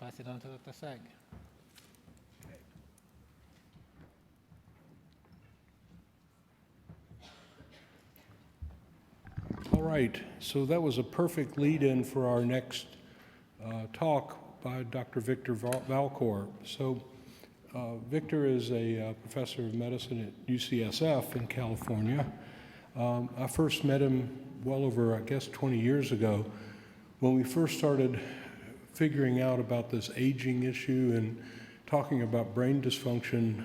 pass it on to Dr. Sag. All right, so that was a perfect lead-in for our next talk by Dr. Victor Valcour. So Victor is a professor of medicine at UCSF in California. I first met him well over, I guess, 20 years ago when we first started figuring out about this aging issue and talking about brain dysfunction,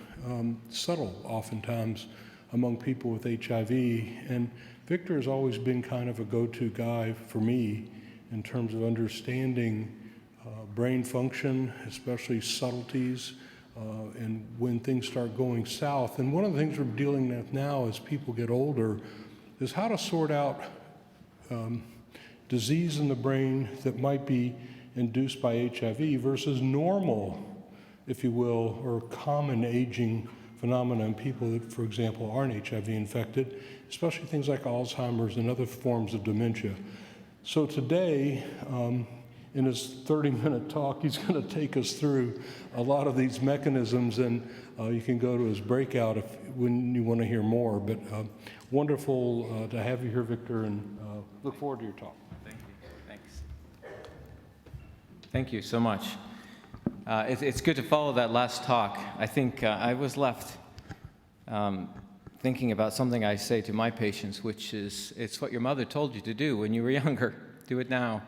subtle oftentimes among people with HIV. And Victor has always been kind of a go-to guy for me in terms of understanding brain function, especially subtleties, and when things start going south. And one of the things we're dealing with now as people get older is how to sort out disease in the brain that might be induced by HIV versus normal, if you will, or common aging phenomena in people that, for example, aren't HIV infected, especially things like Alzheimer's and other forms of dementia. So today, in his 30-minute talk, he's going to take us through a lot of these mechanisms, and you can go to his breakout when you want to hear more. But wonderful to have you here, Victor, and look forward to your talk. Thank you. Thanks. Thank you so much. It's good to follow that last talk. I think I was left thinking about something I say to my patients, which is, it's what your mother told you to do when you were younger. Do it now.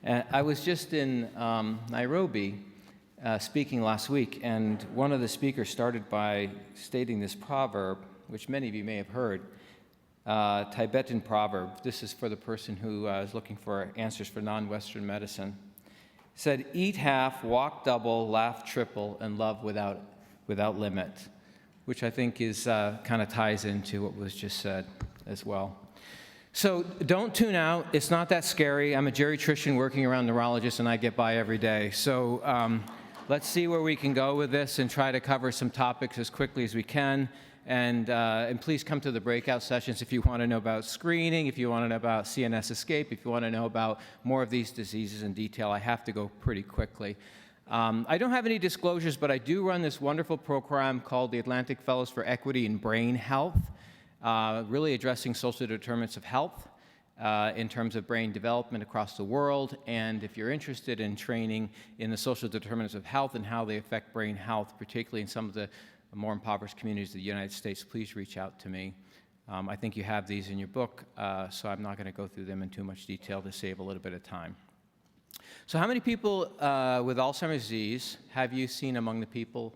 I was just in Nairobi speaking last week, and one of the speakers started by stating this proverb, which many of you may have heard, Tibetan proverb. This is for the person who is looking for answers for non-Western medicine. It said, eat half, walk double, laugh triple, and love without limit, which I think is kind of ties into what was just said as well. So don't tune out. It's not that scary. I'm a geriatrician working around neurologists, and I get by every day. So let's see where we can go with this and try to cover some topics as quickly as we can. And please come to the breakout sessions if you want to know about screening, if you want to know about CNS escape, if you want to know about more of these diseases in detail. I have to go pretty quickly. I don't have any disclosures, but I do run this wonderful program called the Atlantic Fellows for Equity in Brain Health. Really addressing social determinants of health in terms of brain development across the world. And if you're interested in training in the social determinants of health and how they affect brain health, particularly in some of the more impoverished communities of the United States, please reach out to me. I think you have these in your book, so I'm not going to go through them in too much detail to save a little bit of time. So how many people with Alzheimer's disease have you seen among the people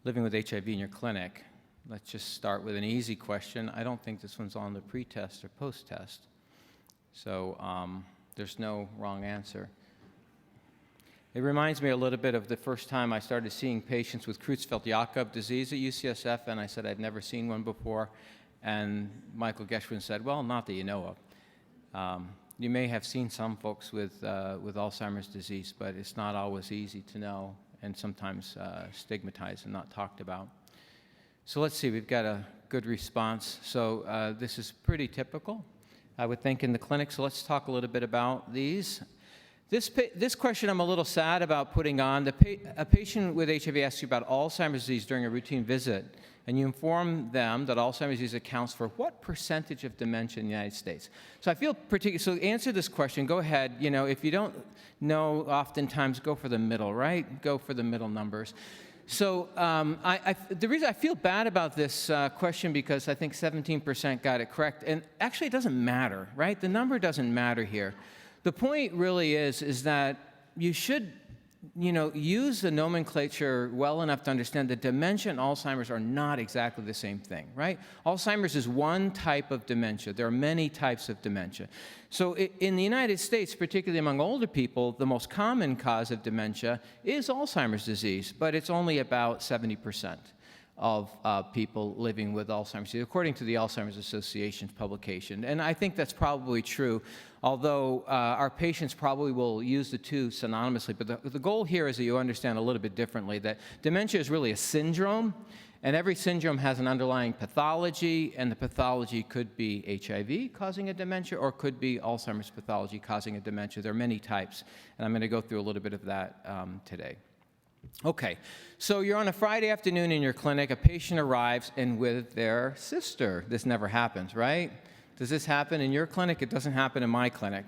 living with HIV in your clinic? Let's just start with an easy question. I don't think this one's on the pre-test or post-test. So there's no wrong answer. It reminds me a little bit of the first time I started seeing patients with Creutzfeldt-Jakob disease at UCSF, and I said I'd never seen one before. And Michael Geschwin said, well, not that you know of. You may have seen some folks with Alzheimer's disease, but it's not always easy to know, and sometimes stigmatized and not talked about. So let's see, we've got a good response. So this is pretty typical, I would think, in the clinic. So let's talk a little bit about these. This question I'm a little sad about putting on. A patient with HIV asks you about Alzheimer's disease during a routine visit, and you inform them that Alzheimer's disease accounts for what percentage of dementia in the United States? So I feel so answer this question, go ahead. You know, if you don't know, oftentimes go for the middle, right? Go for the middle numbers. So the reason I feel bad about this question, because I think 17% got it correct, and actually it doesn't matter, right? The number doesn't matter here. The point really is that you should, use the nomenclature well enough to understand that dementia and Alzheimer's are not exactly the same thing, right? Alzheimer's is one type of dementia. There are many types of dementia. So in the United States, particularly among older people, the most common cause of dementia is Alzheimer's disease, but it's only about 70%. of people living with Alzheimer's disease, according to the Alzheimer's Association publication. And I think that's probably true, although our patients probably will use the two synonymously. But the goal here is that you understand a little bit differently that dementia is really a syndrome, and every syndrome has an underlying pathology, and the pathology could be HIV causing a dementia, or could be Alzheimer's pathology causing a dementia. There are many types, and I'm going to go through a little bit of that today. Okay, so you're on a Friday afternoon in your clinic, a patient arrives and with their sister. This never happens, right? Does this happen in your clinic? It doesn't happen in my clinic.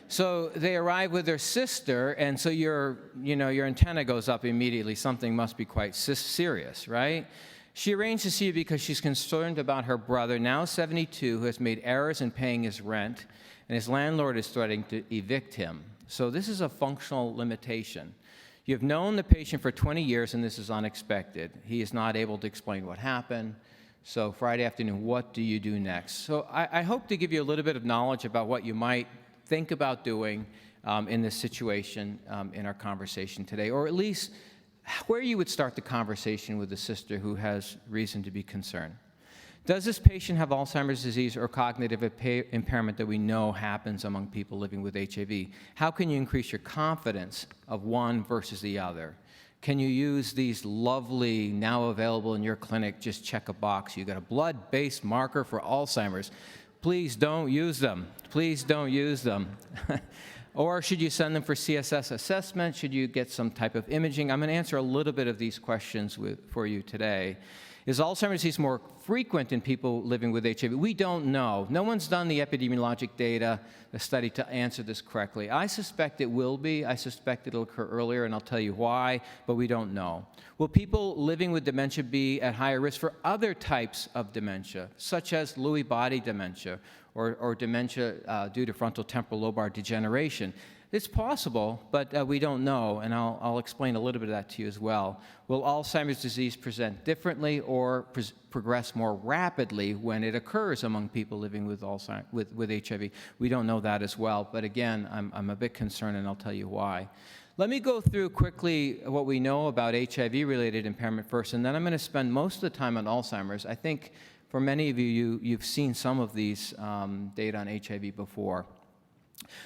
So they arrive with their sister, and so your antenna goes up immediately. Something must be quite serious, right? She arranged to see you because she's concerned about her brother, now 72, who has made errors in paying his rent, and his landlord is threatening to evict him. So this is a functional limitation. You've known the patient for 20 years, and this is unexpected. He is not able to explain what happened. So Friday afternoon, what do you do next? So I hope to give you a little bit of knowledge about what you might think about doing in this situation in our conversation today, or at least where you would start the conversation with a sister who has reason to be concerned. Does this patient have Alzheimer's disease or cognitive impairment that we know happens among people living with HIV? How can you increase your confidence of one versus the other? Can you use these lovely, now available in your clinic, just check a box? You got a blood-based marker for Alzheimer's. Please don't use them. Please don't use them. Or should you send them for CSS assessment? Should you get some type of imaging? I'm going to answer a little bit of these questions for you today. Is Alzheimer's disease more frequent in people living with HIV? We don't know. No one's done the epidemiologic data, the study to answer this correctly. I suspect it will be. I suspect it'll occur earlier, and I'll tell you why, but we don't know. Will people living with dementia be at higher risk for other types of dementia, such as Lewy body dementia or dementia due to frontal temporal lobar degeneration? It's possible, but we don't know, and I'll explain a little bit of that to you as well. Will Alzheimer's disease present differently or progress more rapidly when it occurs among people living with HIV? We don't know that as well, but again, I'm a bit concerned, and I'll tell you why. Let me go through quickly what we know about HIV-related impairment first, and then I'm going to spend most of the time on Alzheimer's. I think for many of you've seen some of these data on HIV before.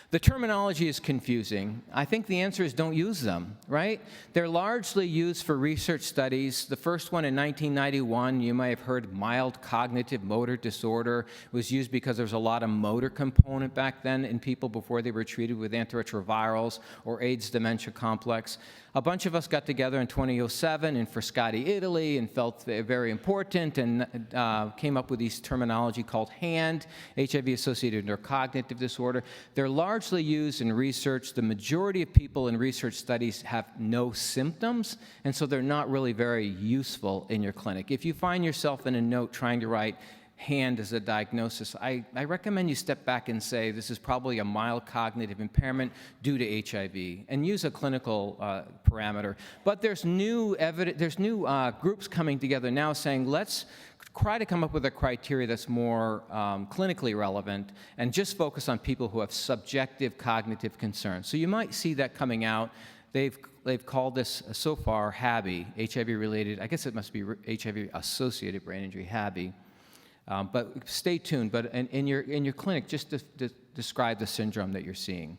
The terminology is confusing. I think the answer is don't use them, right? They're largely used for research studies. The first one in 1991, you may have heard mild cognitive motor disorder. It was used because there was a lot of motor component back then in people before they were treated with antiretrovirals or AIDS dementia complex. A bunch of us got together in 2007 in Frascati, Italy, and felt very important and came up with these terminology called HAND, HIV-associated neurocognitive disorder. They're largely used in research. The majority of people in research studies have no symptoms, and so they're not really very useful in your clinic. If you find yourself in a note trying to write HAND as a diagnosis, I recommend you step back and say this is probably a mild cognitive impairment due to HIV, and use a clinical parameter. But there's new groups coming together now saying let's try to come up with a criteria that's more clinically relevant and just focus on people who have subjective cognitive concerns. So you might see that coming out. They've called this so far HABI, HIV-related. I guess it must be HIV-associated brain injury, HABI. But stay tuned. But in your clinic, just describe the syndrome that you're seeing.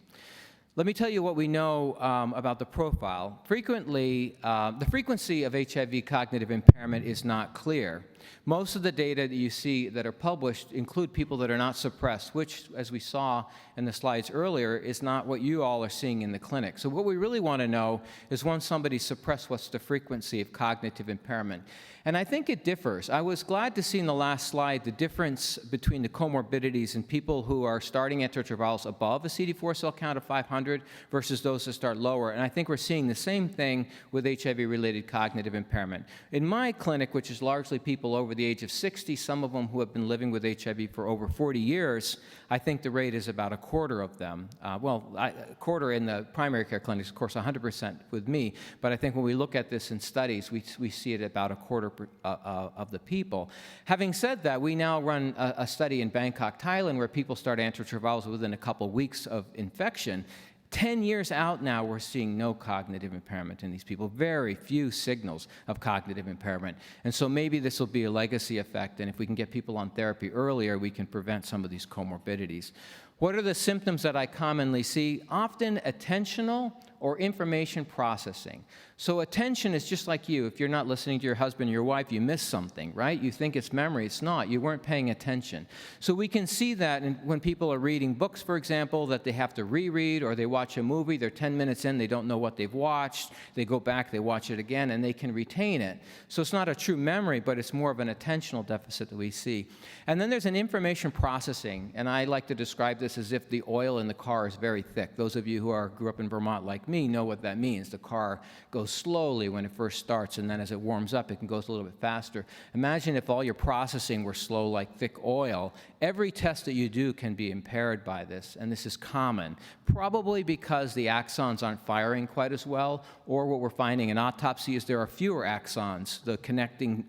Let me tell you what we know about the profile. Frequently, the frequency of HIV cognitive impairment is not clear. Most of the data that you see that are published include people that are not suppressed, which, as we saw in the slides earlier, is not what you all are seeing in the clinic. So what we really want to know is once somebody's suppressed, what's the frequency of cognitive impairment? And I think it differs. I was glad to see in the last slide the difference between the comorbidities in people who are starting antiretrovirals above a CD4 cell count of 500 versus those that start lower. And I think we're seeing the same thing with HIV-related cognitive impairment. In my clinic, which is largely people over the age of 60, some of them who have been living with HIV for over 40 years, I think the rate is about a quarter of them. A quarter in the primary care clinics, of course, 100% with me. But I think when we look at this in studies, we see it about a quarter of the people. Having said that, we now run a study in Bangkok, Thailand, where people start antiretrovirals within a couple weeks of infection. 10 years out now, we're seeing no cognitive impairment in these people, very few signals of cognitive impairment. And so maybe this will be a legacy effect, and if we can get people on therapy earlier, we can prevent some of these comorbidities. What are the symptoms that I commonly see? Often attentional or information processing. So attention is just like you. If you're not listening to your husband or your wife, you miss something, right? You think it's memory. It's not. You weren't paying attention. So we can see that when people are reading books, for example, that they have to reread, or they watch a movie, they're 10 minutes in, they don't know what they've watched, they go back, they watch it again, and they can retain it. So it's not a true memory, but it's more of an attentional deficit that we see. And then there's an information processing, and I like to describe this as if the oil in the car is very thick. Those of you who grew up in Vermont like me know what that means. The car goes slowly when it first starts, and then as it warms up, it can go a little bit faster. Imagine if all your processing were slow like thick oil. Every test that you do can be impaired by this, and this is common, probably because the axons aren't firing quite as well, or what we're finding in autopsy is there are fewer axons, the connecting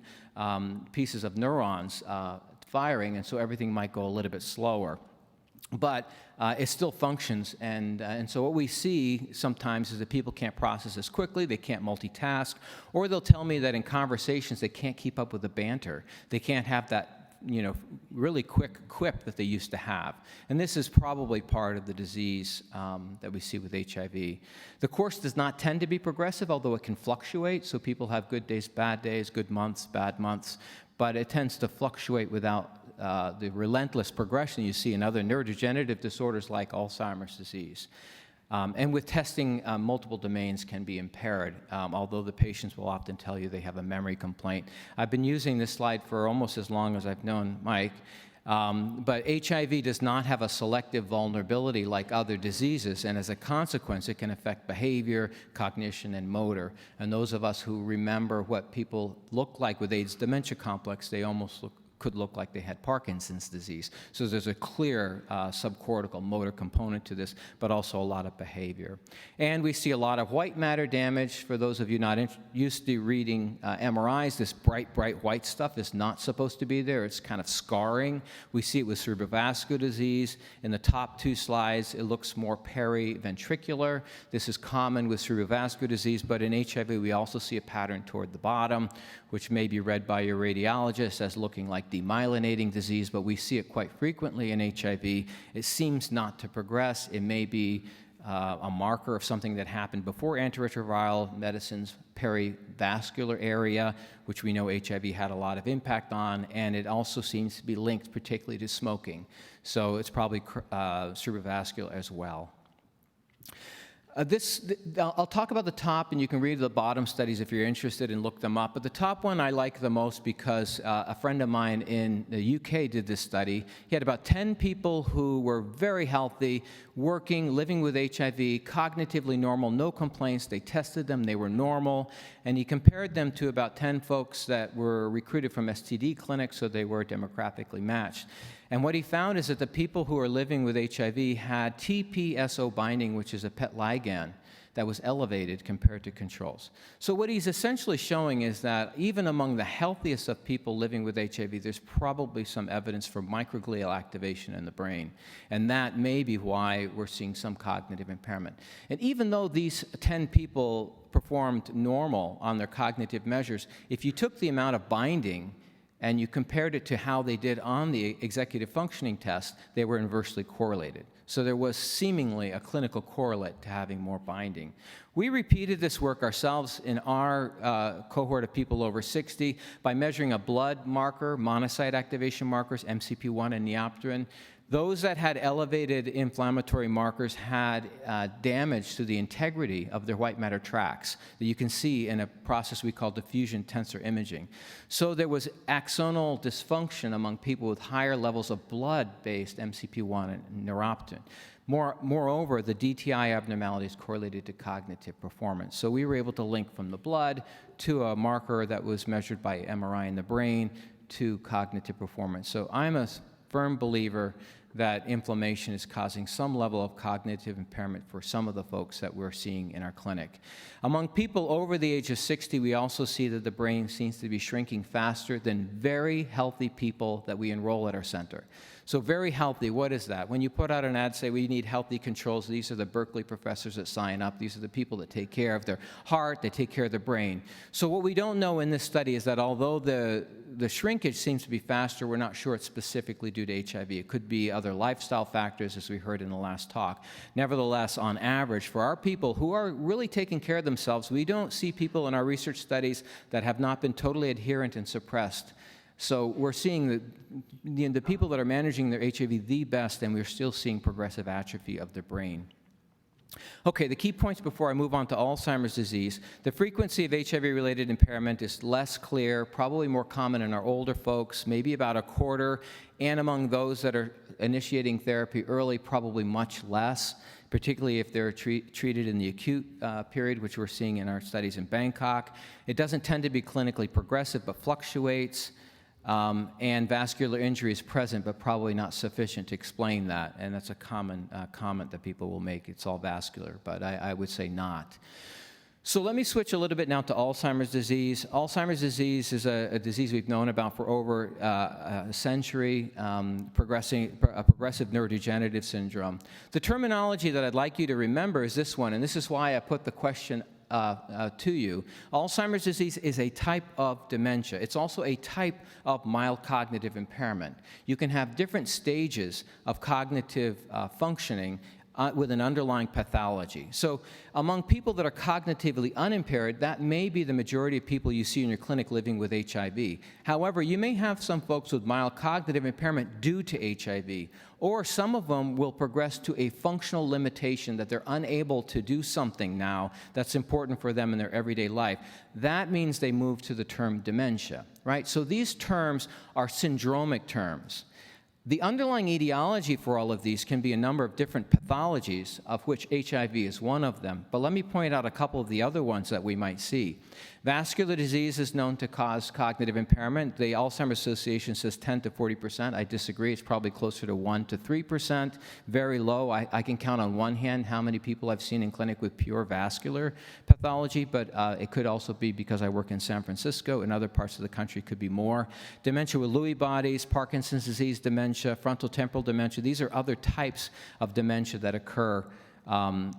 pieces of neurons firing, and so everything might go a little bit slower. But it still functions, and so what we see sometimes is that people can't process as quickly, they can't multitask, or they'll tell me that in conversations they can't keep up with the banter. They can't have that really quick quip that they used to have. And this is probably part of the disease that we see with HIV. The course does not tend to be progressive, although it can fluctuate, so people have good days, good months, bad months, but it tends to fluctuate without the relentless progression you see in other neurodegenerative disorders like Alzheimer's disease. And with testing, multiple domains can be impaired, although the patients will often tell you they have a memory complaint. I've been using this slide for almost as long as I've known Mike, but HIV does not have a selective vulnerability like other diseases, and as a consequence, it can affect behavior, cognition, and motor. And those of us who remember what people look like with AIDS dementia complex, they almost could look like they had Parkinson's disease. So there's a clear subcortical motor component to this, but also a lot of behavior. And we see a lot of white matter damage. For those of you not used to reading MRIs, this bright white stuff is not supposed to be there. It's kind of scarring. We see it with cerebrovascular disease. In the top two slides, it looks more periventricular. This is common with cerebrovascular disease, but in HIV, we also see a pattern toward the bottom, which may be read by your radiologist as looking like demyelinating disease, but we see it quite frequently in HIV. It seems not to progress. It may be a marker of something that happened before antiretroviral medicines, perivascular area, which we know HIV had a lot of impact on, and it also seems to be linked particularly to smoking. So it's probably cerebrovascular as well. I'll talk about the top, and you can read the bottom studies if you're interested and look them up. But the top one I like the most because a friend of mine in the UK did this study. He had about 10 people who were very healthy, working, living with HIV, cognitively normal, no complaints. They tested them, they were normal. And he compared them to about 10 folks that were recruited from STD clinics, so they were demographically matched. And what he found is that the people who are living with HIV had TPSO binding, which is a PET ligand, that was elevated compared to controls. So what he's essentially showing is that even among the healthiest of people living with HIV, there's probably some evidence for microglial activation in the brain. And that may be why we're seeing some cognitive impairment. And even though these 10 people performed normal on their cognitive measures, if you took the amount of binding and you compared it to how they did on the executive functioning test, they were inversely correlated. So there was seemingly a clinical correlate to having more binding. We repeated this work ourselves in our cohort of people over 60 by measuring a blood marker, monocyte activation markers, MCP1 and neopterin. Those that had elevated inflammatory markers had damage to the integrity of their white matter tracts that you can see in a process we call diffusion tensor imaging. So there was axonal dysfunction among people with higher levels of blood-based MCP1 and neuropterin. Moreover, the DTI abnormalities correlated to cognitive performance. So we were able to link from the blood to a marker that was measured by MRI in the brain to cognitive performance. So I'm a firm believer that inflammation is causing some level of cognitive impairment for some of the folks that we're seeing in our clinic. Among people over the age of 60, we also see that the brain seems to be shrinking faster than very healthy people that we enroll at our center. So very healthy, what is that? When you put out an ad, say we need healthy controls, these are the Berkeley professors that sign up. These are the people that take care of their heart, they take care of their brain. So what we don't know in this study is that although the shrinkage seems to be faster, we're not sure it's specifically due to HIV. It could be other lifestyle factors, as we heard in the last talk. Nevertheless, on average, for our people who are really taking care of themselves, we don't see people in our research studies that have not been totally adherent and suppressed. So we're seeing the people that are managing their HIV the best, and we're still seeing progressive atrophy of the brain. Okay, the key points before I move on to Alzheimer's disease. The frequency of HIV-related impairment is less clear, probably more common in our older folks, maybe about a quarter, and among those that are initiating therapy early, probably much less, particularly if they're treated in the acute period, which we're seeing in our studies in Bangkok. It doesn't tend to be clinically progressive, but fluctuates. And vascular injury is present, but probably not sufficient to explain that. And that's a common comment that people will make. It's all vascular, but I would say not. So let me switch a little bit now to Alzheimer's disease. Alzheimer's disease is a disease we've known about for over a century, progressive neurodegenerative syndrome. The terminology that I'd like you to remember is this one, and this is why I put the question to you. Alzheimer's disease is a type of dementia. It's also a type of mild cognitive impairment. You can have different stages of cognitive functioning with an underlying pathology. So among people that are cognitively unimpaired, that may be the majority of people you see in your clinic living with HIV. However, you may have some folks with mild cognitive impairment due to HIV, or some of them will progress to a functional limitation that they're unable to do something now that's important for them in their everyday life. That means they move to the term dementia, right? So these terms are syndromic terms. The underlying etiology for all of these can be a number of different pathologies, of which HIV is one of them. But let me point out a couple of the other ones that we might see. Vascular disease is known to cause cognitive impairment. The Alzheimer's Association says 10 to 40%. I disagree. It's probably closer to 1 to 3%. Very low. I can count on one hand how many people I've seen in clinic with pure vascular pathology, but it could also be because I work in San Francisco. In other parts of the country, it could be more. Dementia with Lewy bodies, Parkinson's disease dementia, frontal temporal dementia. These are other types of dementia that occur among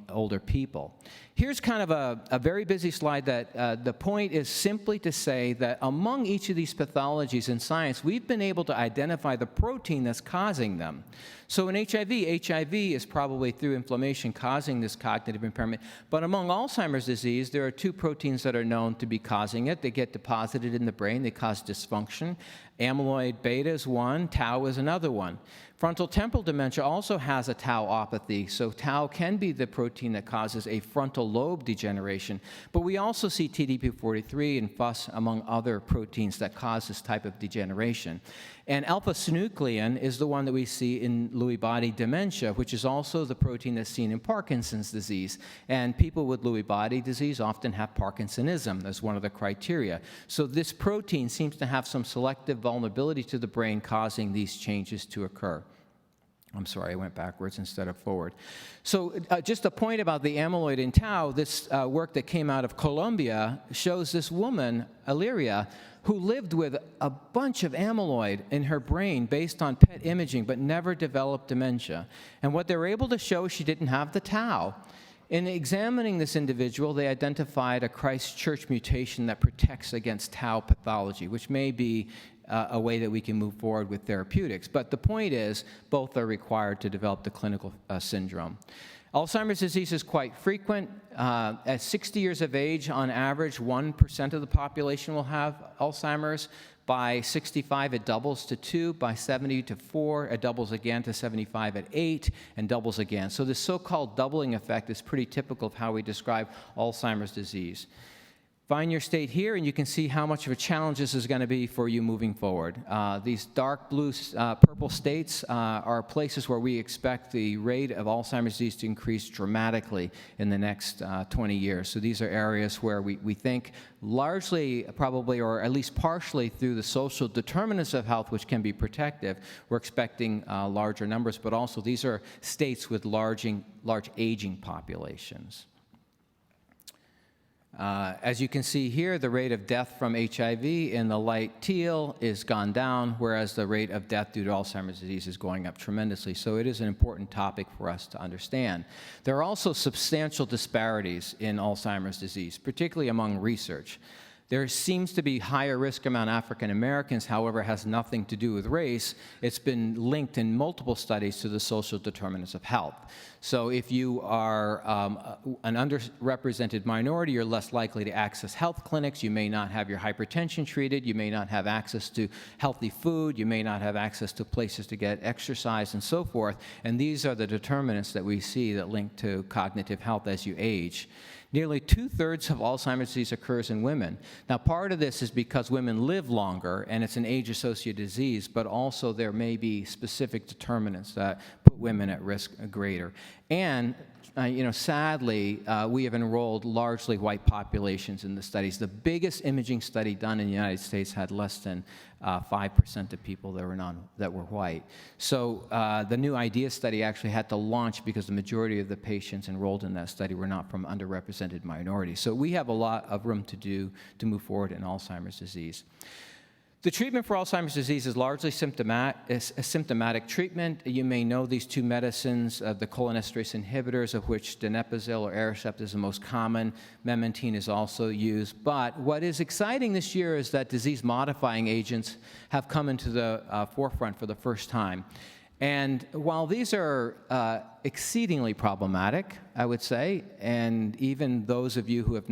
older people. Here's kind of a very busy slide that the point is simply to say that among each of these pathologies in science, we've been able to identify the protein that's causing them. So in HIV is probably through inflammation causing this cognitive impairment. But among Alzheimer's disease, there are two proteins that are known to be causing it. They get deposited in the brain. They cause dysfunction. Amyloid beta is one. Tau is another one. Frontal temporal dementia also has a tauopathy. So tau can be the protein that causes a frontal lobe degeneration. But we also see TDP-43 and FUS among other proteins that cause this type of degeneration. And alpha-synuclein is the one that we see in Lewy body dementia, which is also the protein that's seen in Parkinson's disease. And people with Lewy body disease often have Parkinsonism as one of the criteria. So this protein seems to have some selective vulnerability to the brain, causing these changes to occur. I'm sorry, I went backwards instead of forward. So just a point about the amyloid and tau, this work that came out of Colombia shows this woman, Illyria, who lived with a bunch of amyloid in her brain based on PET imaging, but never developed dementia. And what they were able to show, she didn't have the tau. In examining this individual, they identified a Christchurch mutation that protects against tau pathology, which may be a way that we can move forward with therapeutics. But the point is, both are required to develop the clinical syndrome. Alzheimer's disease is quite frequent. At 60 years of age, on average, 1% of the population will have Alzheimer's. By 65, it doubles to 2. By 70 to 4, it doubles again to 75 at 8, and doubles again. So this so-called doubling effect is pretty typical of how we describe Alzheimer's disease. Find your state here, and you can see how much of a challenge this is going to be for you moving forward. These dark blue, purple states are places where we expect the rate of Alzheimer's disease to increase dramatically in the next 20 years. So these are areas where we think largely, probably, or at least partially through the social determinants of health, which can be protective, we're expecting larger numbers, but also these are states with large aging populations. As you can see here, the rate of death from HIV in the light teal is gone down, whereas the rate of death due to Alzheimer's disease is going up tremendously. So it is an important topic for us to understand. There are also substantial disparities in Alzheimer's disease, particularly among research. There seems to be higher risk among African Americans, however, it has nothing to do with race. It's been linked in multiple studies to the social determinants of health. So if you are an underrepresented minority, you're less likely to access health clinics. You may not have your hypertension treated. You may not have access to healthy food. You may not have access to places to get exercise and so forth. And these are the determinants that we see that link to cognitive health as you age. Nearly 2/3 of Alzheimer's disease occurs in women. Now, part of this is because women live longer, and it's an age-associated disease, but also there may be specific determinants that put women at risk greater. And sadly, we have enrolled largely white populations in the studies. The biggest imaging study done in the United States had less than 5% of people that were white. So the new IDEA study actually had to launch because the majority of the patients enrolled in that study were not from underrepresented minorities. So we have a lot of room to do to move forward in Alzheimer's disease. The treatment for Alzheimer's disease is largely a symptomatic treatment. You may know these two medicines, the cholinesterase inhibitors, of which donepezil or Aricept is the most common. Memantine is also used. But what is exciting this year is that disease-modifying agents have come into the forefront for the first time. And while these are exceedingly problematic, I would say, and even those of you who have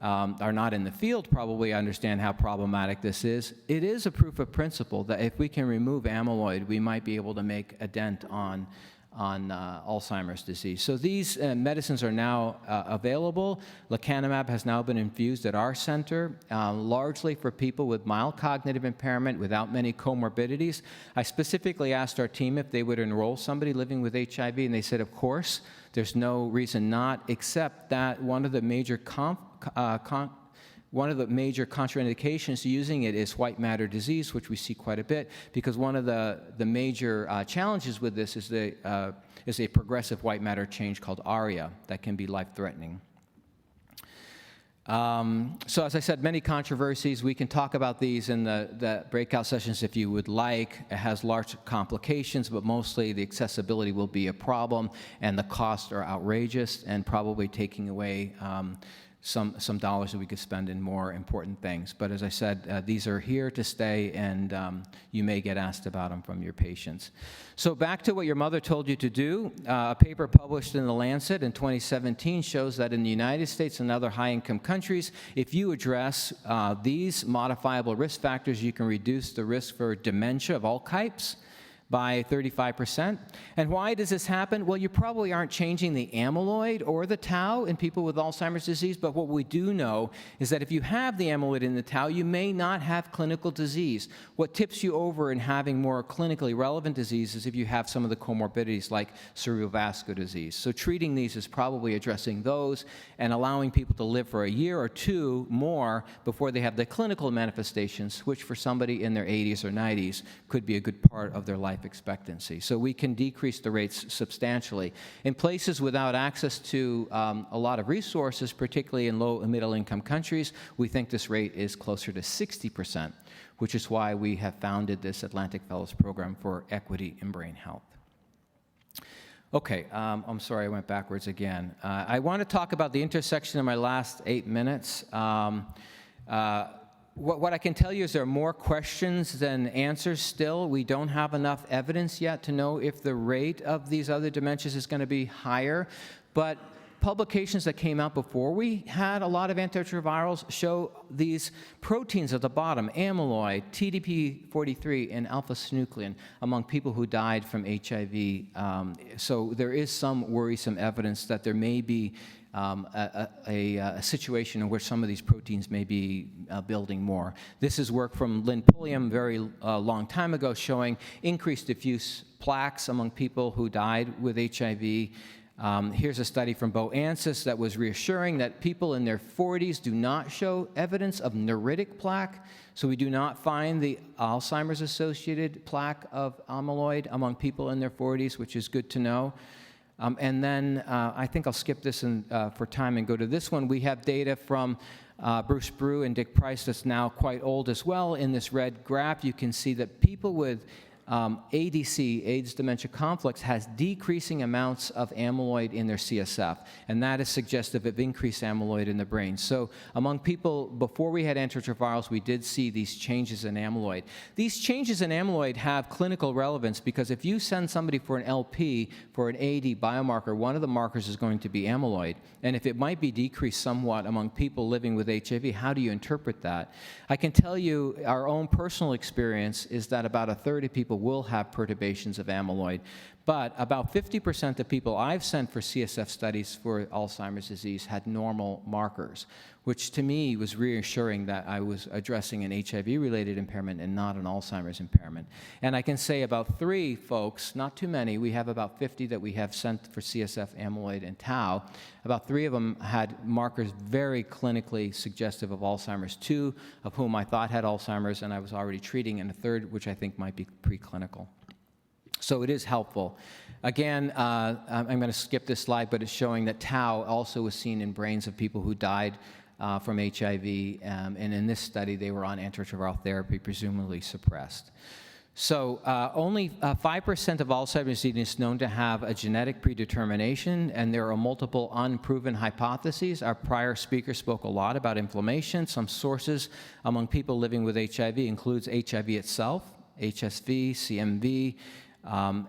are not in the field probably understand how problematic this is. It is a proof of principle that if we can remove amyloid, we might be able to make a dent on Alzheimer's disease. So these medicines are now available. Lecanemab has now been infused at our center, largely for people with mild cognitive impairment without many comorbidities. I specifically asked our team if they would enroll somebody living with HIV, and they said, of course. There's no reason not, except that one of the major contraindications to using it is white matter disease, which we see quite a bit, because one of the major challenges with this is a progressive white matter change called ARIA that can be life-threatening. So as I said, many controversies. We can talk about these in the breakout sessions if you would like. It has large complications, but mostly the accessibility will be a problem, and the costs are outrageous and probably taking away some dollars that we could spend in more important things. But as I said, these are here to stay, and you may get asked about them from your patients. So back to what your mother told you to do. A paper published in The Lancet in 2017 shows that in the United States and other high-income countries, if you address these modifiable risk factors, you can reduce the risk for dementia of all types by 35%. And why does this happen? Well, you probably aren't changing the amyloid or the tau in people with Alzheimer's disease, but what we do know is that if you have the amyloid and the tau, you may not have clinical disease. What tips you over in having more clinically relevant disease is if you have some of the comorbidities like cerebrovascular disease. So treating these is probably addressing those and allowing people to live for a year or two more before they have the clinical manifestations, which for somebody in their 80s or 90s could be a good part of their life expectancy. So we can decrease the rates substantially. In places without access to a lot of resources, particularly in low and middle income countries, we think this rate is closer to 60%, which is why we have founded this Atlantic Fellows Program for Equity in Brain Health. Okay, I'm sorry I went backwards again. I want to talk about the intersection in my last 8 minutes. What I can tell you is there are more questions than answers still. We don't have enough evidence yet to know if the rate of these other dementias is going to be higher. But publications that came out before we had a lot of antiretrovirals show these proteins at the bottom, amyloid, TDP-43, and alpha-synuclein among people who died from HIV. So there is some worrisome evidence that there may be a situation in which some of these proteins may be building more. This is work from Lynn Pulliam very long time ago showing increased diffuse plaques among people who died with HIV. Here's a study from Bo Ansis that was reassuring that people in their 40s do not show evidence of neuritic plaque. So we do not find the Alzheimer's-associated plaque of amyloid among people in their 40s, which is good to know. And then I think I'll skip this for time and go to this one. We have data from Bruce Brew and Dick Price that's now quite old as well. In this red graph, you can see that people with ADC, AIDS dementia complex, has decreasing amounts of amyloid in their CSF, and that is suggestive of increased amyloid in the brain. So among people, before we had antiretrovirals, we did see these changes in amyloid. These changes in amyloid have clinical relevance because if you send somebody for an LP, for an AD biomarker, one of the markers is going to be amyloid. And if it might be decreased somewhat among people living with HIV, how do you interpret that? I can tell you our own personal experience is that about a third of people will have perturbations of amyloid, but about 50% of people I've sent for CSF studies for Alzheimer's disease had normal markers, which to me was reassuring that I was addressing an HIV-related impairment and not an Alzheimer's impairment. And I can say about 3 folks, not too many, we have about 50 that we have sent for CSF amyloid and tau. About 3 of them had markers very clinically suggestive of Alzheimer's, 2 of whom I thought had Alzheimer's and I was already treating, and a third which I think might be preclinical. So it is helpful. Again, I'm going to skip this slide, but it's showing that tau also was seen in brains of people who died from HIV, and in this study they were on antiretroviral therapy, presumably suppressed. So only 5% of Alzheimer's disease is known to have a genetic predetermination, and there are multiple unproven hypotheses. Our prior speaker spoke a lot about inflammation. Some sources among people living with HIV includes HIV itself, HSV, CMV,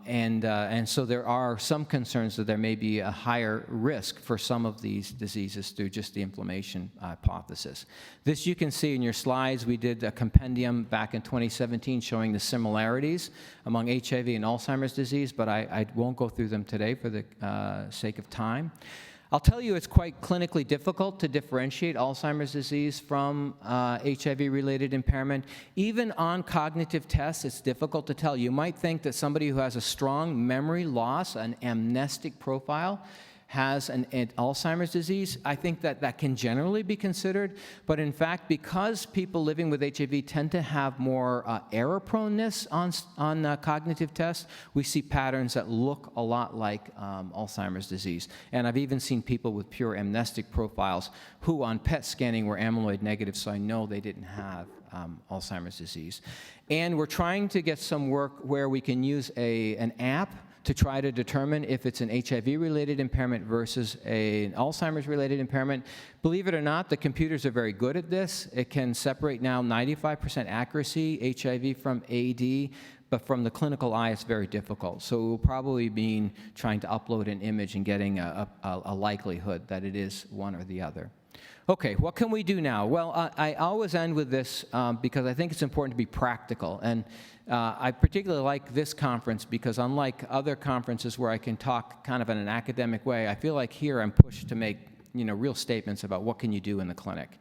and so there are some concerns that there may be a higher risk for some of these diseases through just the inflammation hypothesis. This you can see in your slides. We did a compendium back in 2017 showing the similarities among HIV and Alzheimer's disease, but I won't go through them today for the sake of time. I'll tell you it's quite clinically difficult to differentiate Alzheimer's disease from HIV-related impairment. Even on cognitive tests, it's difficult to tell. You might think that somebody who has a strong memory loss, an amnestic profile, has an Alzheimer's disease. I think that that can generally be considered, but in fact, because people living with HIV tend to have more error proneness on cognitive tests, we see patterns that look a lot like Alzheimer's disease. And I've even seen people with pure amnestic profiles who on PET scanning were amyloid negative, so I know they didn't have Alzheimer's disease. And we're trying to get some work where we can use an app to try to determine if it's an HIV-related impairment versus an Alzheimer's-related impairment. Believe it or not, the computers are very good at this. It can separate now 95% accuracy HIV from AD, but from the clinical eye, it's very difficult. So it will probably mean trying to upload an image and getting a likelihood that it is one or the other. Okay, what can we do now? Well, I always end with this because I think it's important to be practical. And I particularly like this conference because unlike other conferences where I can talk kind of in an academic way, I feel like here I'm pushed to make real statements about what can you do in the clinic.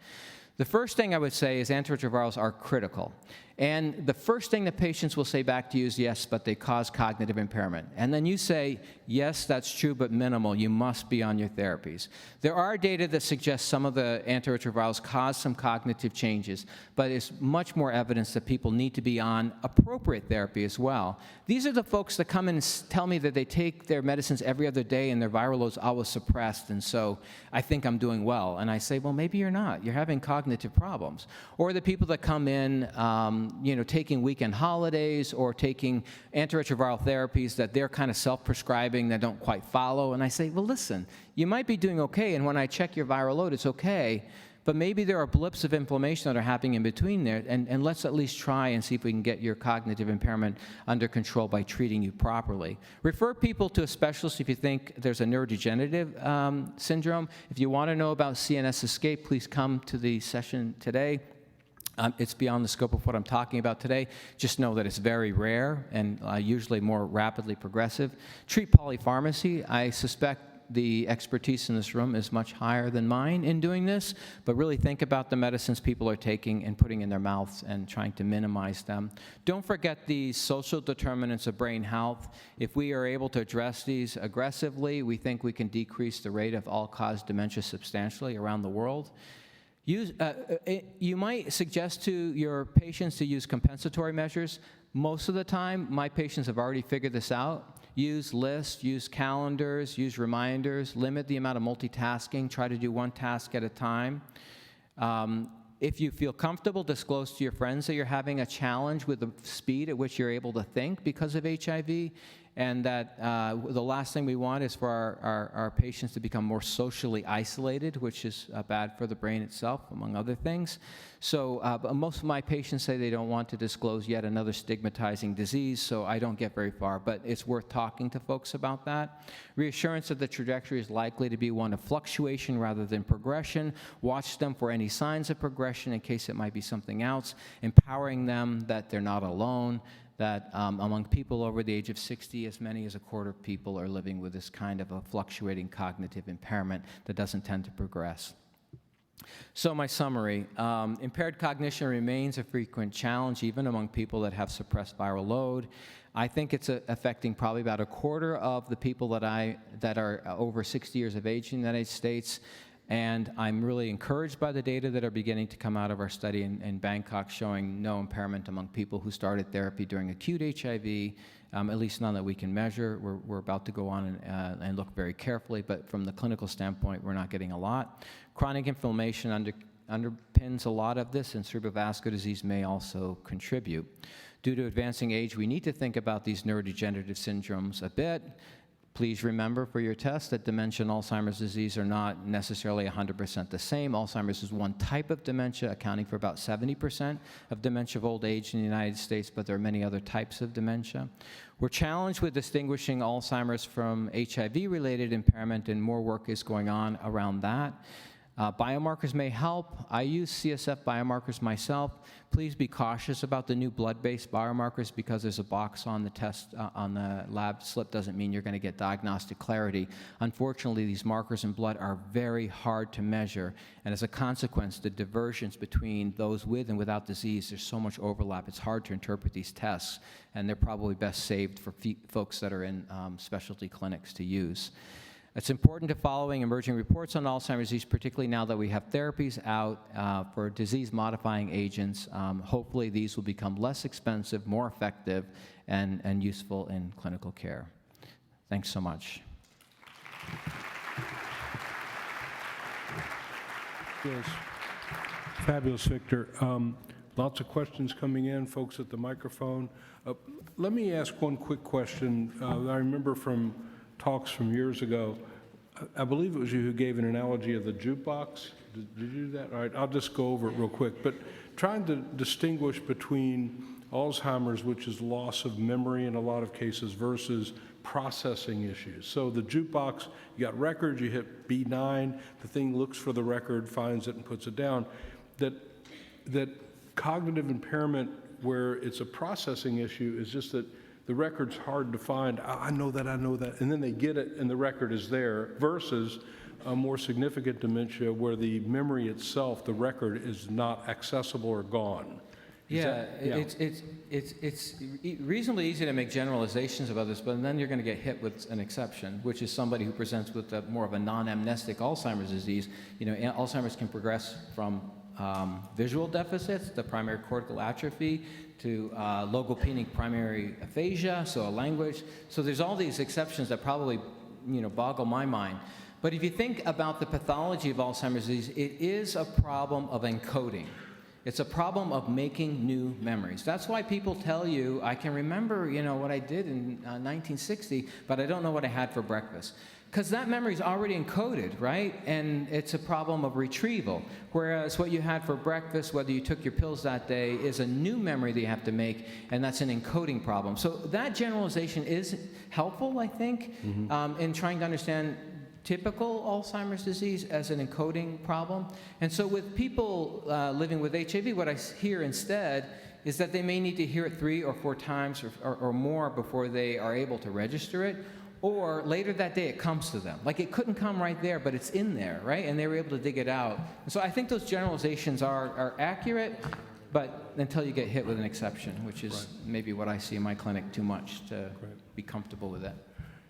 The first thing I would say is antiretrovirals are critical. And the first thing that patients will say back to you is, yes, but they cause cognitive impairment. And then you say, yes, that's true, but minimal. You must be on your therapies. There are data that suggest some of the antiretrovirals cause some cognitive changes, but it's much more evidence that people need to be on appropriate therapy as well. These are the folks that come in and tell me that they take their medicines every other day and their viral load's always suppressed, and so I think I'm doing well. And I say, well, maybe you're not. You're having cognitive problems. Or the people that come in, taking weekend holidays or taking antiretroviral therapies that they're kind of self-prescribing that don't quite follow. And I say, well, listen, you might be doing okay, and when I check your viral load, it's okay, but maybe there are blips of inflammation that are happening in between there, and let's at least try and see if we can get your cognitive impairment under control by treating you properly. Refer people to a specialist if you think there's a neurodegenerative syndrome. If you want to know about CNS escape, please come to the session today. It's beyond the scope of what I'm talking about today. Just know that it's very rare and usually more rapidly progressive. Treat polypharmacy. I suspect the expertise in this room is much higher than mine in doing this, but really think about the medicines people are taking and putting in their mouths and trying to minimize them. Don't forget the social determinants of brain health. If we are able to address these aggressively, we think we can decrease the rate of all-cause dementia substantially around the world. You might suggest to your patients to use compensatory measures. Most of the time, my patients have already figured this out. use lists, use calendars, use reminders, limit the amount of multitasking, try to do one task at a time. If you feel comfortable, disclose to your friends that you're having a challenge with the speed at which you're able to think because of HIV, and that the last thing we want is for our patients to become more socially isolated, which is bad for the brain itself, among other things. So but most of my patients say they don't want to disclose yet another stigmatizing disease, so I don't get very far, but it's worth talking to folks about that. Reassurance that the trajectory is likely to be one of fluctuation rather than progression. Watch them for any signs of progression in case it might be something else. Empowering them that they're not alone, that among people over the age of 60, as many as a quarter of people are living with this kind of a fluctuating cognitive impairment that doesn't tend to progress. So my summary, impaired cognition remains a frequent challenge even among people that have suppressed viral load. I think it's affecting probably about a quarter of the people that are over 60 years of age in the United States. And I'm really encouraged by the data that are beginning to come out of our study in Bangkok showing no impairment among people who started therapy during acute HIV, at least none that we can measure. We're about to go on and look very carefully, but from the clinical standpoint, we're not getting a lot. Chronic inflammation underpins a lot of this, and cerebrovascular disease may also contribute. Due to advancing age, we need to think about these neurodegenerative syndromes a bit. Please remember for your test that dementia and Alzheimer's disease are not necessarily 100% the same. Alzheimer's is one type of dementia, accounting for about 70% of dementia of old age in the United States, but there are many other types of dementia. We're challenged with distinguishing Alzheimer's from HIV-related impairment, and more work is going on around that. Biomarkers may help. I use CSF biomarkers myself. Please be cautious about the new blood-based biomarkers because there's a box on the test, on the lab slip doesn't mean you're going to get diagnostic clarity. Unfortunately, these markers in blood are very hard to measure, and as a consequence, the divergence between those with and without disease, there's so much overlap, it's hard to interpret these tests, and they're probably best saved for folks that are in specialty clinics to use. It's important to following emerging reports on Alzheimer's disease, particularly now that we have therapies out for disease-modifying agents. Hopefully these will become less expensive, more effective, and useful in clinical care. Thanks so much. Yes. Fabulous, Victor. Lots of questions coming in, folks at the microphone. Let me ask one quick question. I remember from talks from years ago, I believe it was you who gave an analogy of the jukebox. Did you do that? All right, I'll just go over it real quick. But trying to distinguish between Alzheimer's, which is loss of memory in a lot of cases, versus processing issues. So the jukebox, you got records, you hit B9, the thing looks for the record, finds it, and puts it down. That cognitive impairment, where it's a processing issue, is just that the record's hard to find. I know that, and then they get it and the record is there, versus a more significant dementia where the memory itself, the record, is not accessible or gone. It's reasonably easy to make generalizations about this, but then you're going to get hit with an exception, which is somebody who presents with more of a non-amnestic Alzheimer's disease. You know, Alzheimer's can progress from visual deficits, the primary cortical atrophy, to logopenic primary aphasia, so a language. So there's all these exceptions that probably, boggle my mind. But if you think about the pathology of Alzheimer's disease, it is a problem of encoding. It's a problem of making new memories. That's why people tell you, I can remember, what I did in 1960, but I don't know what I had for breakfast. Because that memory is already encoded, right? And it's a problem of retrieval. Whereas what you had for breakfast, whether you took your pills that day, is a new memory that you have to make, and that's an encoding problem. So that generalization is helpful, I think, in trying to understand typical Alzheimer's disease as an encoding problem. And so with people living with HIV, what I hear instead is that they may need to hear it 3 or 4 times or more before they are able to register it. Or later that day, it comes to them. Like it couldn't come right there, but it's in there, right? And they were able to dig it out. And so I think those generalizations are accurate, but until you get hit with an exception, which is maybe what I see in my clinic too much to be comfortable with it.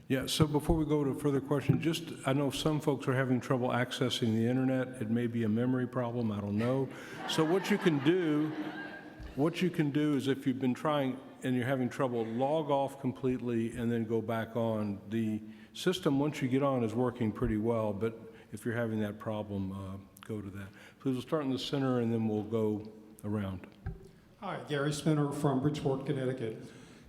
Yeah, so before we go to further questions, I know some folks are having trouble accessing the internet. It may be a memory problem, I don't know. So what you can do is if you've been trying and you're having trouble, log off completely and then go back on. The system, once you get on, is working pretty well, but if you're having that problem, go to that. Please, we'll start in the center and then we'll go around. Hi, Gary Spinner from Bridgeport, Connecticut.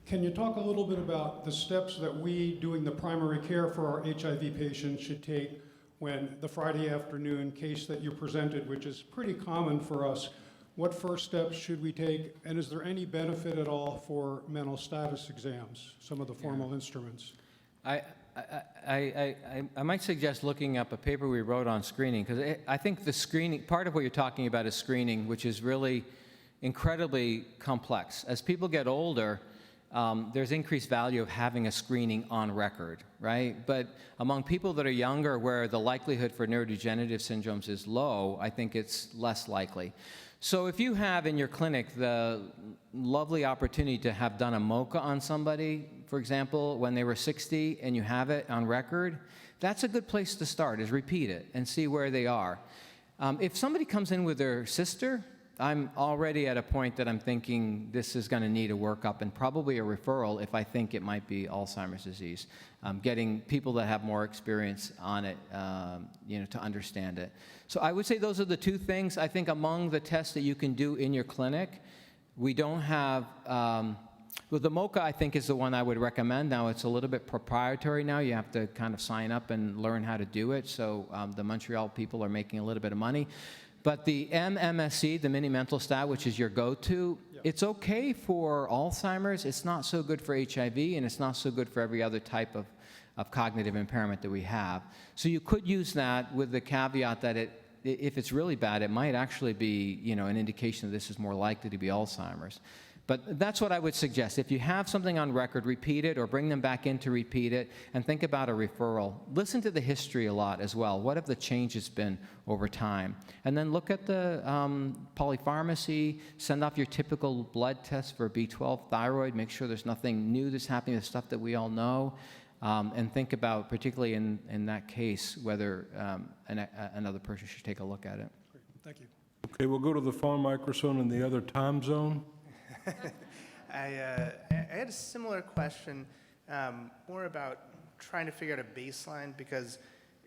Can you talk a little bit about the steps that we doing the primary care for our HIV patients should take when the Friday afternoon case that you presented, which is pretty common for us, what first steps should we take, and is there any benefit at all for mental status exams, some of the formal instruments? I might suggest looking up a paper we wrote on screening, because I think the screening, part of what you're talking about is screening, which is really incredibly complex. As people get older, there's increased value of having a screening on record, right? But among people that are younger, where the likelihood for neurodegenerative syndromes is low, I think it's less likely. So if you have in your clinic the lovely opportunity to have done a MOCA on somebody, for example, when they were 60, and you have it on record, that's a good place to start, is repeat it and see where they are. If somebody comes in with their sister, I'm already at a point that I'm thinking this is going to need a workup and probably a referral if I think it might be Alzheimer's disease. Getting people that have more experience on it, to understand it. So I would say those are the two things. I think among the tests that you can do in your clinic, we don't have, well, the MOCA I think is the one I would recommend. Now it's a little bit proprietary now. You have to kind of sign up and learn how to do it. So the Montreal people are making a little bit of money. But the MMSE, the mini mental stat, which is your go-to, it's okay for Alzheimer's. It's not so good for HIV, and it's not so good for every other type of cognitive impairment that we have. So you could use that with the caveat that if it's really bad, it might actually be, an indication that this is more likely to be Alzheimer's. But that's what I would suggest. If you have something on record, repeat it or bring them back in to repeat it, and think about a referral. Listen to the history a lot as well. What have the changes been over time? And then look at the polypharmacy, send off your typical blood test for B12, thyroid, make sure there's nothing new that's happening, the stuff that we all know, and think about, particularly in that case, whether another person should take a look at it. Great. Thank you. Okay, we'll go to the phone microphone in the other time zone. I had a similar question, more about trying to figure out a baseline, because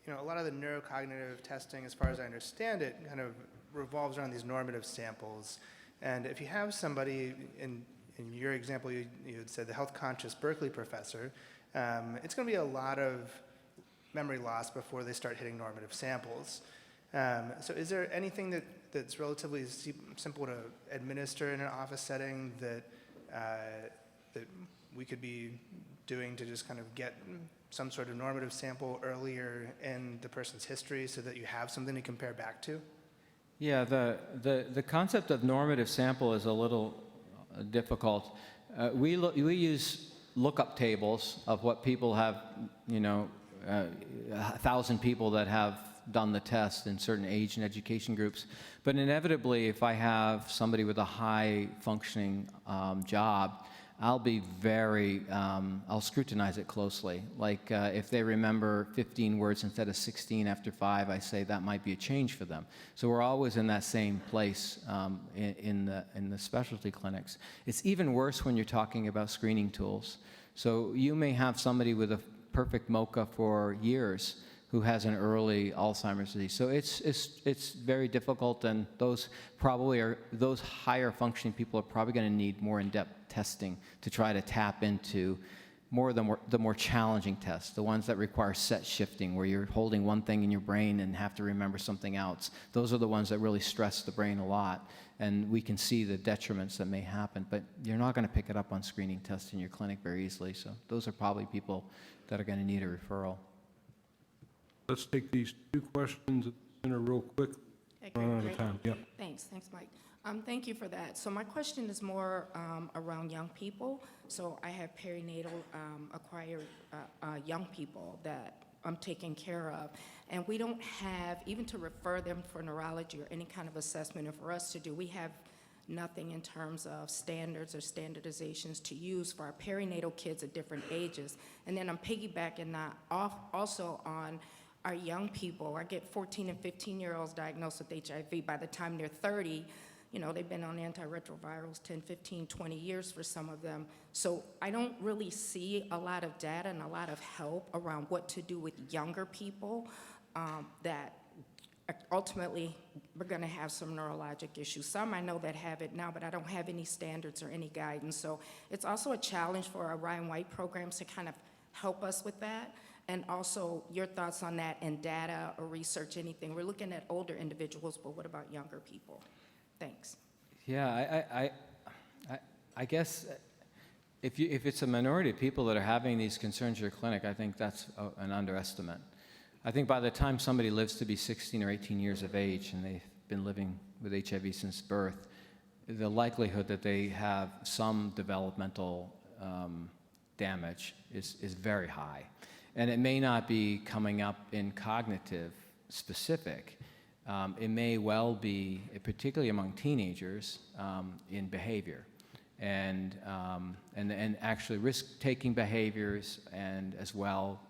a lot of the neurocognitive testing, as far as I understand it, kind of revolves around these normative samples. And if you have somebody, in your example, you had said the health conscious Berkeley professor, it's going to be a lot of memory loss before they start hitting normative samples. So is there anything that's relatively simple to administer in an office setting that we could be doing to just kind of get some sort of normative sample earlier in the person's history so that you have something to compare back to? Yeah, the concept of normative sample is a little difficult. We use lookup tables of what people have, 1,000 people that have done the test in certain age and education groups. But inevitably, if I have somebody with a high functioning job, I'll be I'll scrutinize it closely. Like if they remember 15 words instead of 16 after 5, I say that might be a change for them. So we're always in that same place in the specialty clinics. It's even worse when you're talking about screening tools. So you may have somebody with a perfect MOCA for years who has an early Alzheimer's disease. So it's very difficult, and those higher functioning people are probably going to need more in-depth testing to try to tap into the more challenging tests, the ones that require set shifting, where you're holding one thing in your brain and have to remember something else. Those are the ones that really stress the brain a lot, and we can see the detriments that may happen, but you're not going to pick it up on screening tests in your clinic very easily. So those are probably people that are going to need a referral. Let's take these two questions at the center real quick. Okay, Run out great. of time. Yep. Thanks, Mike. Thank you for that. So my question is more around young people. So I have perinatal acquired young people that I'm taking care of, and we don't have, even to refer them for neurology or any kind of assessment, and for us to do, we have nothing in terms of standards or standardizations to use for our perinatal kids at different ages. And then I'm piggybacking that off also on our young people. I get 14 and 15-year-olds diagnosed with HIV. By the time they're 30, they've been on antiretrovirals 10, 15, 20 years for some of them. So I don't really see a lot of data and a lot of help around what to do with younger people that ultimately we're going to have some neurologic issues. Some I know that have it now, but I don't have any standards or any guidance. So it's also a challenge for our Ryan White programs to kind of help us with that. And also your thoughts on that and data or research, anything. We're looking at older individuals, but what about younger people? Thanks. Yeah, I guess if it's a minority of people that are having these concerns in your clinic, I think that's an underestimate. I think by the time somebody lives to be 16 or 18 years of age and they've been living with HIV since birth, the likelihood that they have some developmental damage is very high. And it may not be coming up in cognitive specific. It may well be, particularly among teenagers, in behavior and actually risk-taking behaviors, and as well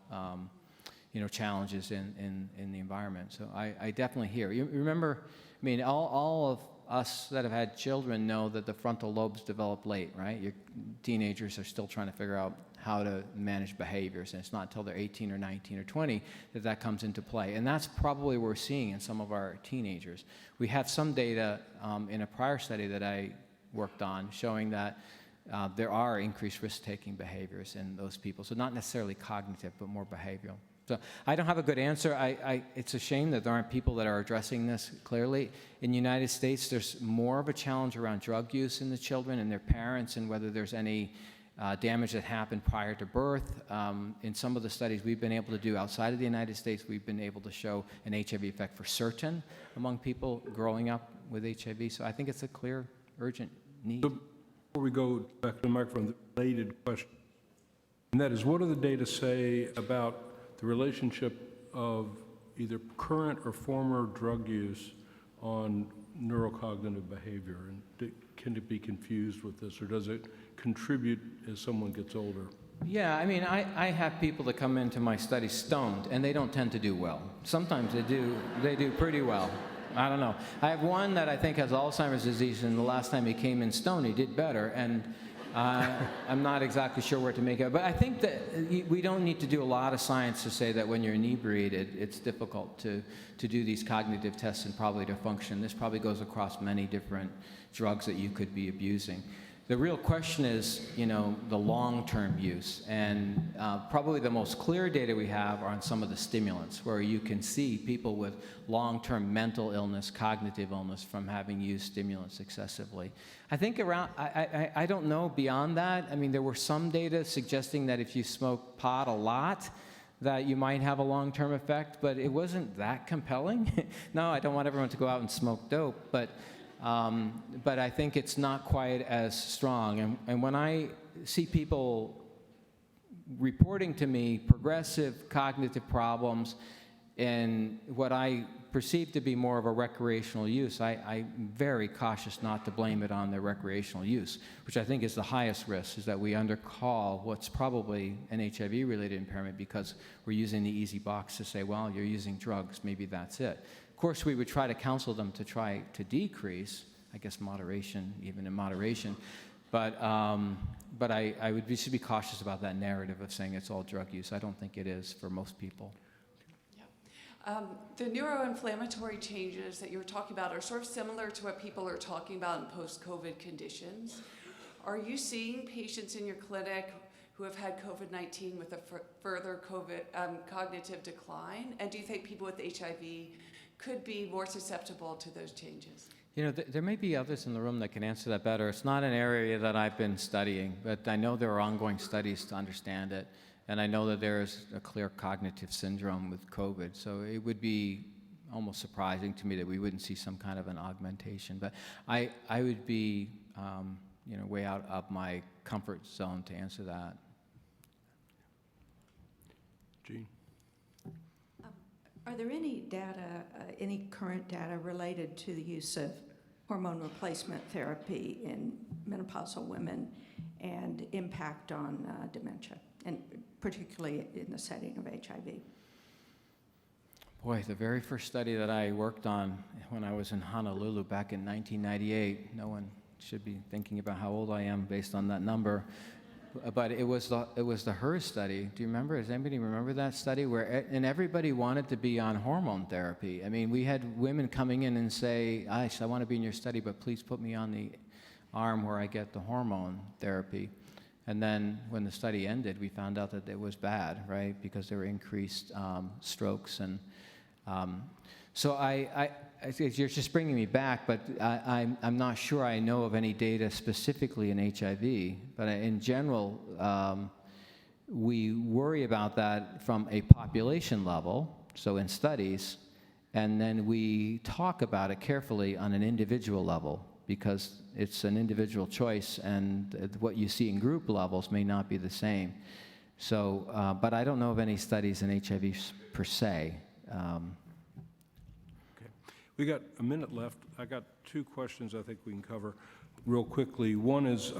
challenges in the environment. So I definitely hear. You remember, I mean, all of us that have had children know that the frontal lobes develop late, right? Your teenagers are still trying to figure out how to manage behaviors, and it's not until they're 18 or 19 or 20 that comes into play. And that's probably what we're seeing in some of our teenagers. We have some data in a prior study that I worked on showing that there are increased risk-taking behaviors in those people. So not necessarily cognitive, but more behavioral. So I don't have a good answer. It's a shame that there aren't people that are addressing this clearly. In the United States, there's more of a challenge around drug use in the children and their parents, and whether there's any damage that happened prior to birth. In some of the studies we've been able to do outside of the United States, we've been able to show an HIV effect for certain among people growing up with HIV. So I think it's a clear, urgent need. So before we go back to the microphone, the related question, and that is, what do the data say about the relationship of either current or former drug use on neurocognitive behavior? And can it be confused with this, or does it contribute as someone gets older? Yeah, I mean, I have people that come into my study stoned, and they don't tend to do well. Sometimes they do pretty well. I don't know. I have one that I think has Alzheimer's disease, and the last time he came in stoned, he did better. And I'm not exactly sure where to make it. But I think that we don't need to do a lot of science to say that when you're inebriated, it's difficult to do these cognitive tests and probably to function. This probably goes across many different drugs that you could be abusing. The real question is, the long-term use. And probably the most clear data we have are on some of the stimulants, where you can see people with long-term mental illness, cognitive illness from having used stimulants excessively. I think I don't know beyond that. I mean, there were some data suggesting that if you smoke pot a lot, that you might have a long-term effect, but it wasn't that compelling. No, I don't want everyone to go out and smoke dope, but I think it's not quite as strong. And when I see people reporting to me progressive cognitive problems and what I perceive to be more of a recreational use, I'm very cautious not to blame it on their recreational use, which I think is the highest risk, is that we undercall what's probably an HIV-related impairment because we're using the easy box to say, well, you're using drugs, maybe that's it. Of course, we would try to counsel them to try to decrease, I guess moderation, even in moderation, but I would just be cautious about that narrative of saying it's all drug use. I don't think it is for most people. The neuroinflammatory changes that you were talking about are sort of similar to what people are talking about in post-COVID conditions. Are you seeing patients in your clinic who have had COVID-19 with a further cognitive decline? And do you think people with HIV could be more susceptible to those changes? There may be others in the room that can answer that better. It's not an area that I've been studying, but I know there are ongoing studies to understand it. And I know that there is a clear cognitive syndrome with COVID. So it would be almost surprising to me that we wouldn't see some kind of an augmentation. But I would be way out of my comfort zone to answer that. Jean? Are there any data, any current data related to the use of hormone replacement therapy in menopausal women and impact on dementia, and particularly in the setting of HIV? Boy, the very first study that I worked on when I was in Honolulu back in 1998, no one should be thinking about how old I am based on that number, but it was the HERS study. Do you remember? Does anybody remember that study and everybody wanted to be on hormone therapy? I mean, we had women coming in and say, "Aish, I want to be in your study, but please put me on the arm where I get the hormone therapy." And then when the study ended, we found out that it was bad, right? Because there were increased strokes. And so I think you're just bringing me back, but I'm not sure I know of any data specifically in HIV. But in general, we worry about that from a population level, so in studies, and then we talk about it carefully on an individual level, because it's an individual choice, and what you see in group levels may not be the same. So, but I don't know of any studies in HIV per se. Okay. We got a minute left. I got two questions I think we can cover real quickly. One is,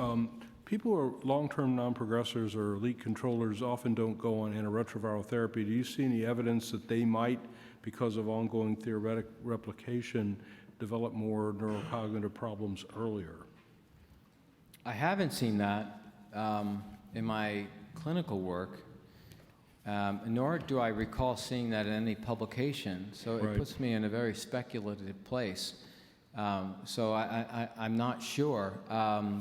people who are long-term non-progressors or elite controllers often don't go on antiretroviral therapy. Do you see any evidence that they might, because of ongoing theoretic replication, develop more neurocognitive problems earlier? I haven't seen that in my clinical work, nor do I recall seeing that in any publication. So it puts me in a very speculative place. So I'm not sure.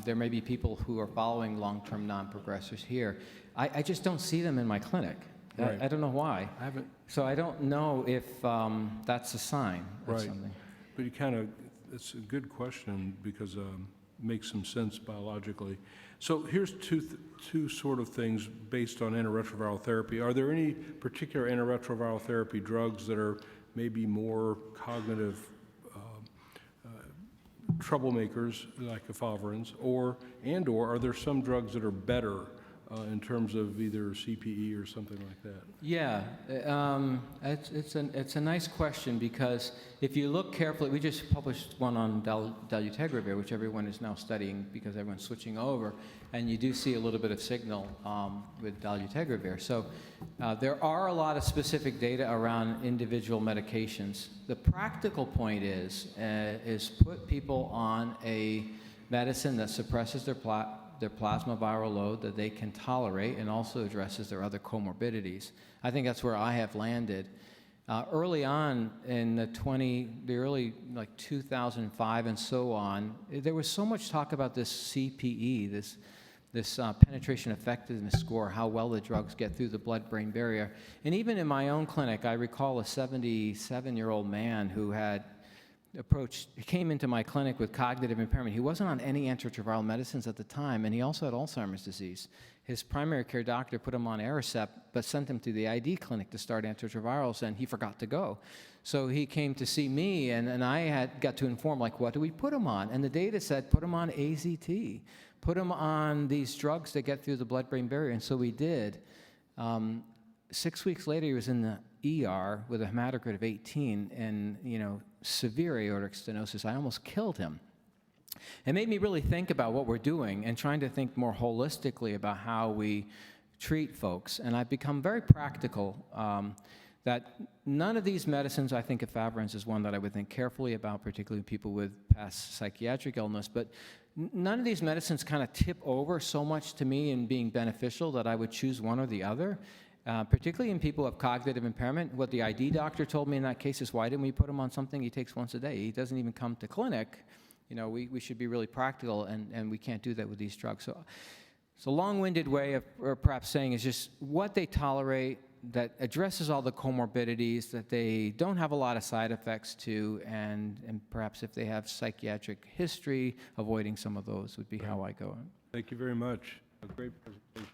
There may be people who are following long-term non-progressors here. I just don't see them in my clinic. I don't know why. I haven't. So I don't know if that's a sign of something. But it's a good question because it makes some sense biologically. So here's two sort of things based on antiretroviral therapy. Are there any particular antiretroviral therapy drugs that are maybe more cognitive troublemakers, like efavirenz, or are there some drugs that are better in terms of either CPE or something like that? Yeah, it's a nice question, because if you look carefully, we just published one on dolutegravir, which everyone is now studying because everyone's switching over, and you do see a little bit of signal with dolutegravir. So there are a lot of specific data around individual medications. The practical point is put people on a medicine that suppresses their plasma viral load that they can tolerate and also addresses their other comorbidities. I think that's where I have landed. Early on in the early 2005 and so on, there was so much talk about this CPE, this penetration effectiveness score, how well the drugs get through the blood-brain barrier. And even in my own clinic, I recall a 77-year-old man who came into my clinic with cognitive impairment. He wasn't on any antiretroviral medicines at the time, and he also had Alzheimer's disease. His primary care doctor put him on Aricept, but sent him to the ID clinic to start antiretrovirals, and he forgot to go. So he came to see me, and I got to inform, what do we put him on? And the data said, put him on AZT. Put him on these drugs that get through the blood-brain barrier, and so we did. 6 weeks later, he was in the ER with a hematocrit of 18 and, severe aortic stenosis. I almost killed him. It made me really think about what we're doing and trying to think more holistically about how we treat folks. And I've become very practical that none of these medicines, I think efavirenz is one that I would think carefully about, particularly people with past psychiatric illness, but none of these medicines kind of tip over so much to me in being beneficial that I would choose one or the other. Particularly in people who have cognitive impairment. What the ID doctor told me in that case is, why didn't we put him on something he takes once a day? He doesn't even come to clinic. We should be really practical, and we can't do that with these drugs. So it's a long-winded way of perhaps saying is just what they tolerate that addresses all the comorbidities, that they don't have a lot of side effects to, and perhaps if they have psychiatric history, avoiding some of those would be how I go. Thank you very much. A great presentation.